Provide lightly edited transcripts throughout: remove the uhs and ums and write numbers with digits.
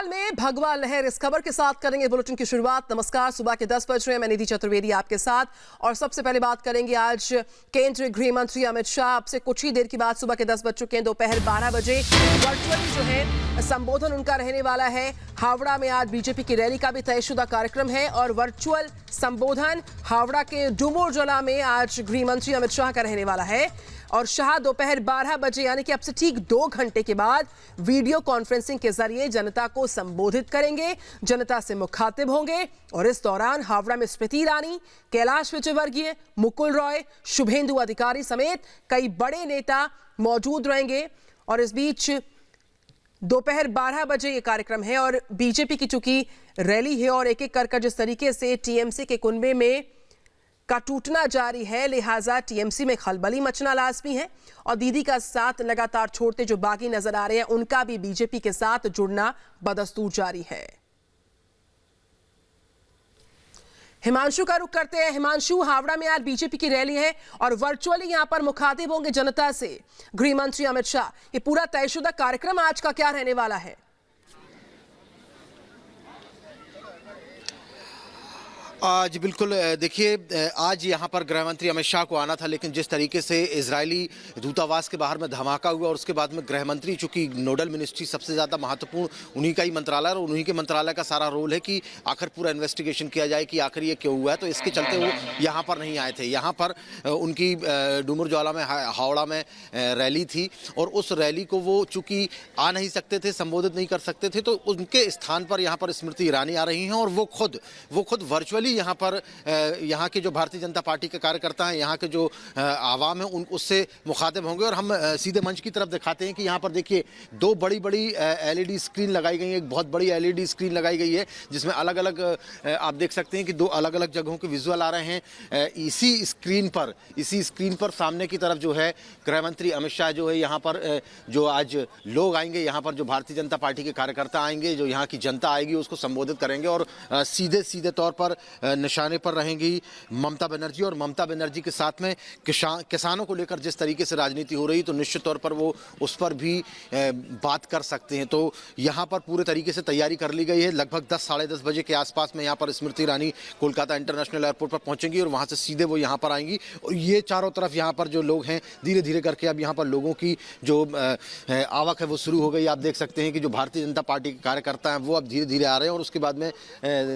बंगाल में भगवा लहर, इस खबर के साथ करेंगे बुलेटिन की शुरुआत। नमस्कार, सुबह के 10 बज रहे हैं। मैं निधि चतुर्वेदी आपके साथ और सबसे पहले बात करेंगे आज केंद्रीय गृह मंत्री अमित शाह। अब से कुछ ही देर की बात सुबह के 10 बज चुके हैं। दोपहर 12 बजे वर्चुअली जो है संबोधन उनका रहने वाला है। हावड़ा में आज बीजेपी की रैली का भी तयशुदा कार्यक्रम है और वर्चुअल संबोधन हावड़ा के डुमोरजला में आज गृह मंत्री अमित शाह का रहने वाला है। और शाह दोपहर 12 बजे यानी कि अब से ठीक 2 घंटे के बाद वीडियो कॉन्फ्रेंसिंग के जरिए जनता को संबोधित करेंगे, जनता से मुखातिब होंगे। और इस दौरान हावड़ा में स्मृति ईरानी, कैलाश विजयवर्गीय, मुकुल रॉय, शुभेंदु अधिकारी समेत कई बड़े नेता मौजूद रहेंगे। और इस बीच दोपहर 12 बजे ये कार्यक्रम है और बीजेपी की चूंकि रैली है और एक एक कर जिस तरीके से टीएमसी के कुनबे में का टूटना जारी है, लिहाजा टीएमसी में खलबली मचना लाजमी है। और दीदी का साथ लगातार छोड़ते जो बागी नजर आ रहे हैं, उनका भी बीजेपी के साथ जुड़ना बदस्तूर जारी है। हिमांशु का रुख करते हैं। हिमांशु, हावड़ा में आज बीजेपी की रैली है और वर्चुअली यहां पर मुखातिब होंगे जनता से गृह मंत्री अमित शाह। ये पूरा तयशुदा कार्यक्रम आज का क्या रहने वाला है? जी बिल्कुल, देखिए आज यहाँ पर गृह मंत्री अमित शाह को आना था, लेकिन जिस तरीके से इजरायली दूतावास के बाहर में धमाका हुआ और उसके बाद में गृह मंत्री, चूंकि नोडल मिनिस्ट्री सबसे ज़्यादा महत्वपूर्ण उन्हीं का ही मंत्रालय और उन्हीं के मंत्रालय का सारा रोल है कि आखिर पूरा इन्वेस्टिगेशन किया जाए कि आखिर ये क्यों हुआ है, तो इसके चलते वो यहाँ पर नहीं आए थे। यहाँ पर उनकी डुमरजौला में हावड़ा में रैली थी और उस रैली को वो चूँकि आ नहीं सकते थे, संबोधित नहीं कर सकते थे, तो उनके स्थान पर यहाँ पर स्मृति ईरानी आ रही हैं और वो खुद वर्चुअली यहाँ पर यहाँ के जो भारतीय जनता पार्टी के कार्यकर्ता हैं, यहाँ के जो आवाम है, उससे मुखातिब होंगे। और हम सीधे मंच की तरफ दिखाते हैं कि यहाँ पर देखिए 2 बड़ी एलईडी स्क्रीन लगाई गई है। एक बहुत बड़ी एलईडी स्क्रीन लगाई गई है जिसमें अलग अलग आप देख सकते हैं कि 2 अलग अलग जगहों के विजुअल आ रहे हैं। इसी स्क्रीन पर सामने की तरफ जो है गृह मंत्री अमित शाह जो है यहाँ पर जो आज लोग आएंगे, यहाँ पर जो भारतीय जनता पार्टी के कार्यकर्ता आएंगे, जो यहाँ की जनता आएगी उसको संबोधित करेंगे। और सीधे तौर पर निशाने पर रहेंगी ममता बनर्जी और ममता बनर्जी के साथ में किसानों को लेकर जिस तरीके से राजनीति हो रही, तो निश्चित तौर पर वो उस पर भी बात कर सकते हैं। तो यहाँ पर पूरे तरीके से तैयारी कर ली गई है। लगभग 10 साढ़े 10 बजे के आसपास में यहाँ पर स्मृति ईरानी कोलकाता इंटरनेशनल एयरपोर्ट पर पहुंचेंगी और वहाँ से सीधे वो यहाँ पर आएंगी। और ये चारों तरफ यहाँ पर जो लोग हैं, धीरे धीरे करके अब यहाँ पर लोगों की जो आवक है वो शुरू हो गई। आप देख सकते हैं कि जो भारतीय जनता पार्टी के कार्यकर्ता हैं वो अब धीरे धीरे आ रहे हैं और उसके बाद में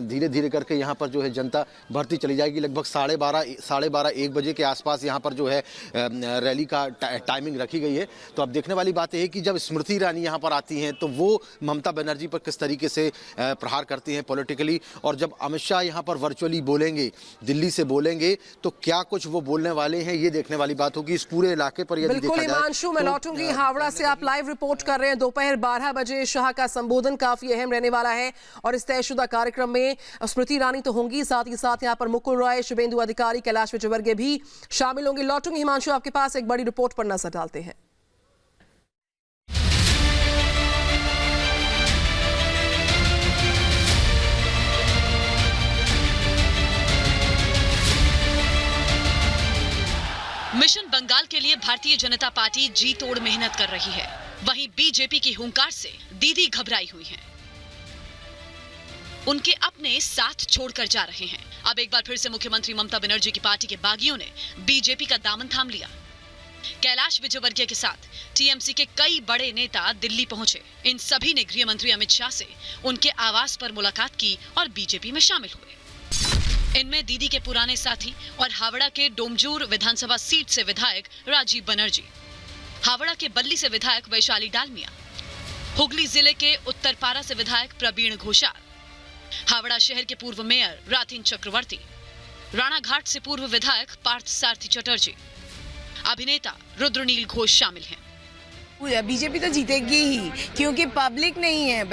धीरे धीरे करके यहाँ पर जो है जनता भर्ती चली जाएगी। लगभग 12:30 1 बजे के आसपास यहाँ पर जो है रैली का टाइमिंग रखी गई है। तो अब देखने वाली बात यह है कि जब स्मृति ईरानी यहाँ पर आती हैं तो वो ममता बनर्जी पर किस तरीके से प्रहार करती हैं पॉलिटिकली, और जब अमित शाह यहाँ पर वर्चुअली बोलेंगे, दिल्ली से बोलेंगे, तो क्या कुछ वो बोलने वाले हैं, ये देखने वाली बात होगी। इस पूरे इलाके पर यदि देखा जाए, हिमांशु, मैं लौटूंगी। हावड़ा से आप लाइव रिपोर्ट कर रहे हैं। दोपहर 12 बजे शाह का संबोधन काफी अहम रहने वाला है और इस तयशुदा कार्यक्रम में स्मृति ईरानी तो होंगी, साथ ही साथ यहाँ पर मुकुल रॉय, शुभेंदु अधिकारी, कैलाश विजयवर्गीय भी शामिल होंगे। लौटूंगी हिमांशु आपके पास, एक बड़ी रिपोर्ट पर नजर डालते हैं। मिशन बंगाल के लिए भारतीय जनता पार्टी जी तोड़ मेहनत कर रही है, वहीं बीजेपी की हुंकार से दीदी घबराई हुई हैं। उनके अपने साथ छोड़कर जा रहे हैं। अब एक बार फिर से मुख्यमंत्री ममता बनर्जी की पार्टी के बागियों ने बीजेपी का दामन थाम लिया। कैलाश विजयवर्गीय के साथ टीएमसी के कई बड़े नेता दिल्ली पहुंचे। इन सभी ने गृह मंत्री अमित शाह से उनके आवास पर मुलाकात की और बीजेपी में शामिल हुए। इनमें दीदी के पुराने साथी और हावड़ा के डोमजूर विधानसभा सीट से विधायक राजीव बनर्जी, हावड़ा के बल्ली से विधायक वैशाली डालमिया, हुगली जिले के उत्तरपारा से विधायक प्रवीण घोषाल, हावड़ा शहर के पूर्व मेयर राथिन चक्रवर्ती, राणा घाट से पूर्व विधायक पार्थ सारथी चटर्जी, अभिनेता रुद्रनील घोष शामिल हैं। बीजेपी तो जीतेगी ही, क्योंकि पब्लिक नहीं है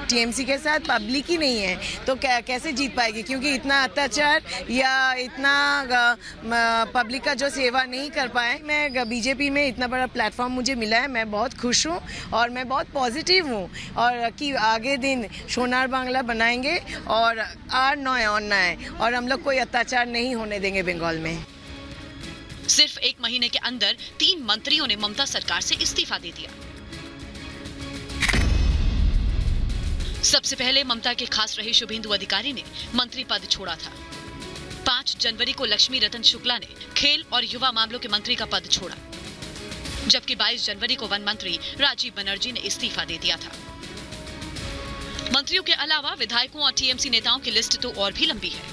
टीएमसी के साथ, पब्लिक ही नहीं है, तो कैसे जीत पाएगी? क्योंकि इतना अत्याचार या इतना पब्लिक का जो सेवा नहीं कर पाए। मैं बीजेपी में इतना बड़ा प्लेटफॉर्म मुझे मिला है, मैं बहुत खुश हूँ और मैं बहुत पॉजिटिव हूँ और कि आगे दिन सोनार बांग्ला बनाएंगे और आर नौ और हम लोग कोई अत्याचार नहीं होने देंगे बंगाल में। सिर्फ 1 महीने के अंदर 3 मंत्रियों ने ममता सरकार से इस्तीफा दे दिया। सबसे पहले ममता के खास रहे शुभेंदु अधिकारी ने मंत्री पद छोड़ा था। 5 जनवरी को लक्ष्मी रतन शुक्ला ने खेल और युवा मामलों के मंत्री का पद छोड़ा, जबकि 22 जनवरी को वन मंत्री राजीव बनर्जी ने इस्तीफा दे दिया था। मंत्रियों के अलावा विधायकों और टीएमसी नेताओं की लिस्ट तो और भी लंबी है।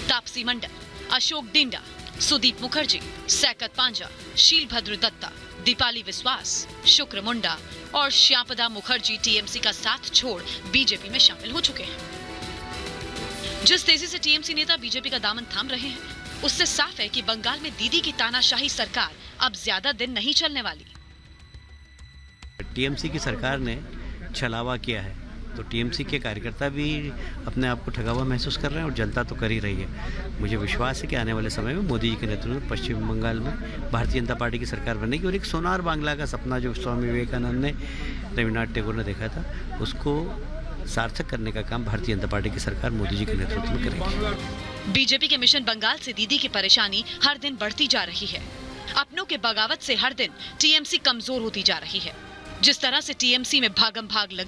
तापसी मंडल, अशोक डिंडा, सुदीप मुखर्जी, सैकत पांजा, शीलभद्र दत्ता, दीपाली विश्वास, शुक्र मुंडा और श्यामपदा मुखर्जी टीएमसी का साथ छोड़ बीजेपी में शामिल हो चुके हैं। जिस तेजी से टीएमसी नेता बीजेपी का दामन थाम रहे हैं, उससे साफ है कि बंगाल में दीदी की तानाशाही सरकार अब ज्यादा दिन नहीं चलने वाली। टीएमसी की सरकार ने छलावा किया है, तो टीएमसी के कार्यकर्ता भी अपने आप को ठगा हुआ महसूस कर रहे हैं और जनता तो कर ही रही है। मुझे विश्वास है कि आने वाले समय में मोदी जी के नेतृत्व में पश्चिम बंगाल में भारतीय जनता पार्टी की सरकार बनेगी और एक सोनार बांग्ला का सपना जो स्वामी विवेकानंद ने, रविन्द्रनाथ टैगोर ने देखा था, उसको सार्थक करने का काम भारतीय जनता पार्टी की सरकार मोदी जी के नेतृत्व में करेगी। बीजेपी के मिशन बंगाल से दीदी की परेशानी हर दिन बढ़ती जा रही है। अपनों के बगावत से हर दिन टीएमसी कमजोर होती जा रही है। जिस तरह से टीएमसी में भागम भाग लगी